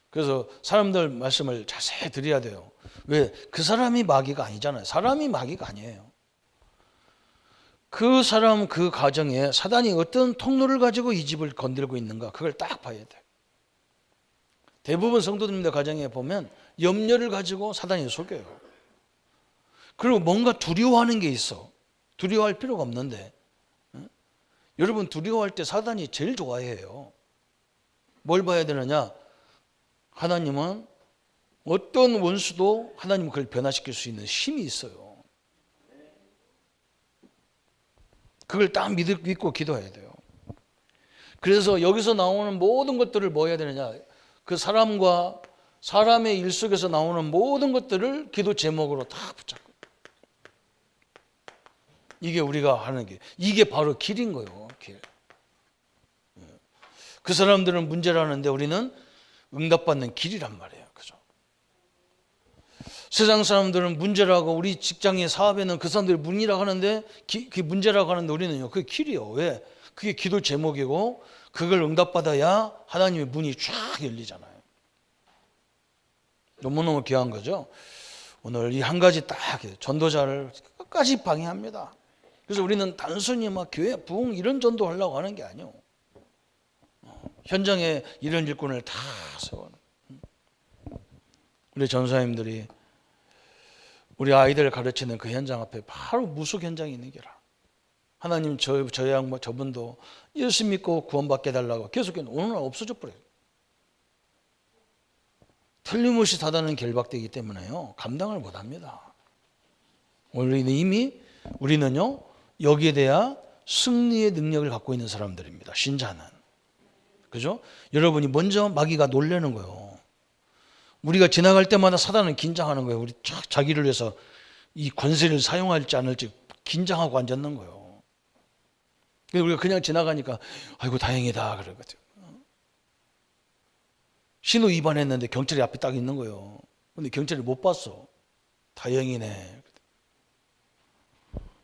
그래서 사람들 말씀을 자세히 드려야 돼요. 왜? 그 사람이 마귀가 아니잖아요. 사람이 마귀가 아니에요. 그 사람, 그 가정에 사단이 어떤 통로를 가지고 이 집을 건들고 있는가, 그걸 딱 봐야 돼요. 대부분 성도님들 가정에 보면 염려를 가지고 사단이 속여요. 그리고 뭔가 두려워하는 게 있어. 두려워할 필요가 없는데, 여러분 두려워할 때 사단이 제일 좋아해요. 뭘 봐야 되느냐? 하나님은 어떤 원수도 하나님 그걸 변화시킬 수 있는 힘이 있어요. 그걸 딱 믿고 기도해야 돼요. 그래서 여기서 나오는 모든 것들을 뭐 해야 되느냐? 그 사람과 사람의 일 속에서 나오는 모든 것들을 기도 제목으로 다 붙잡고. 이게 우리가 하는 게, 이게 바로 길인 거예요. 길. 그 사람들은 문제라는데 우리는 응답받는 길이란 말이에요. 그죠? 세상 사람들은 문제라고, 우리 직장의 사업에는 그 사람들이 문이라고 하는데, 그게 문제라고 하는데 우리는요, 그게 길이요. 왜? 그게 기도 제목이고, 그걸 응답받아야 하나님의 문이 쫙 열리잖아요. 너무너무 귀한 거죠. 오늘 이 한 가지 딱 전도자를 끝까지 방해합니다. 그래서 우리는 단순히 막 교회 부흥 이런 전도하려고 하는 게 아니에요. 현장에 이런 일꾼을 다 세워요. 우리 전사님들이 우리 아이들을 가르치는 그 현장 앞에 바로 무속 현장이 있는 게라. 하나님 저분도 예수 믿고 구원받게 해달라고 계속해 오늘 없어져 버려요. 틀림없이 사단은 결박되기 때문에요, 감당을 못합니다. 우리는 이미 우리는요, 여기에 대한 승리의 능력을 갖고 있는 사람들입니다. 신자는. 그죠? 여러분이 먼저 마귀가 놀라는 거예요. 우리가 지나갈 때마다 사단은 긴장하는 거예요. 우리 자기를 위해서 이 권세를 사용할지 안 할지 긴장하고 앉았는 거예요. 우리가 그냥 지나가니까 아이고 다행이다 그러거든요. 신호 위반했는데 경찰이 앞에 딱 있는 거예요. 근데 경찰이 못 봤어. 다행이네.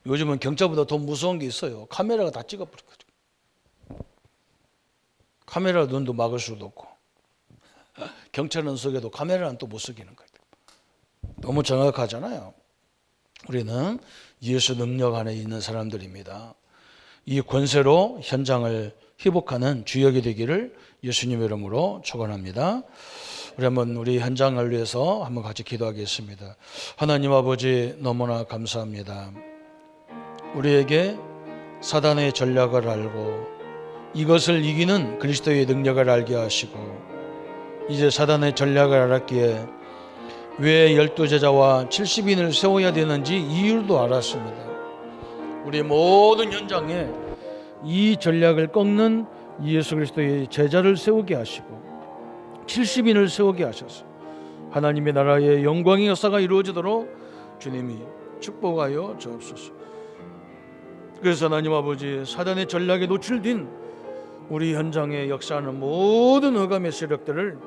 요즘은 경찰보다 더 무서운 게 있어요. 카메라가 다 찍어버리거든요. 카메라 눈도 막을 수도 없고 경찰은 속여도 카메라는 또 못 속이는 거예요. 너무 정확하잖아요. 우리는 예수 능력 안에 있는 사람들입니다. 이 권세로 현장을 회복하는 주역이 되기를 예수님의 이름으로 축원합니다. 우리 현장을 위해서 한번 같이 기도하겠습니다. 하나님 아버지 너무나 감사합니다. 우리에게 사단의 전략을 알고 이것을 이기는 그리스도의 능력을 알게 하시고 이제 사단의 전략을 알았기에 왜 12제자와 70인을 세워야 되는지 이유도 알았습니다. 우리 모든 현장에 이 전략을 꺾는 예수 그리스도의 제자를 세우게 하시고 70인을 세우게 하셔서 하나님의 나라의 영광의 역사가 이루어지도록 주님이 축복하여 주옵소서. 그래서 하나님 아버지 사단의 전략에 노출된 우리 현장에 역사하는 모든 흑암의 세력들을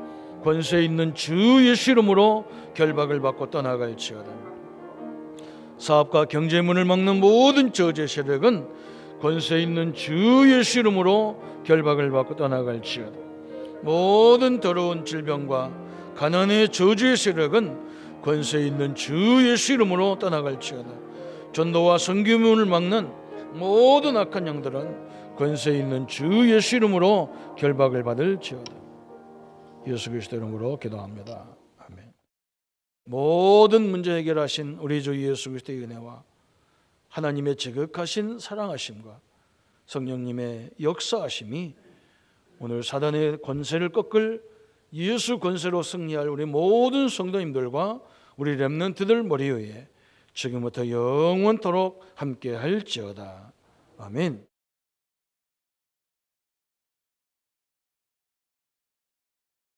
권세 있는 주 예수 이름으로 결박을 받고 떠나갈지어다. 사업과 경제 문을 막는 모든 저주의 세력은 권세 있는 주 예수 이름으로 결박을 받고 떠나갈지어다. 모든 더러운 질병과 가난의 저주의 세력은 권세 있는 주 예수 이름으로 떠나갈지어다. 전도와 선교문을 막는 모든 악한 영들은 권세 있는 주 예수 이름으로 결박을 받을지어다. 예수 그리스도 이름으로 기도합니다. 아멘. 모든 문제 해결하신 우리 주 예수 그리스도의 은혜와 하나님의 지극하신 사랑하심과 성령님의 역사하심이 오늘 사단의 권세를 꺾을 예수 권세로 승리할 우리 모든 성도님들과 우리 렘넌트들 머리 위에 지금부터 영원토록 함께 할지어다. 아멘.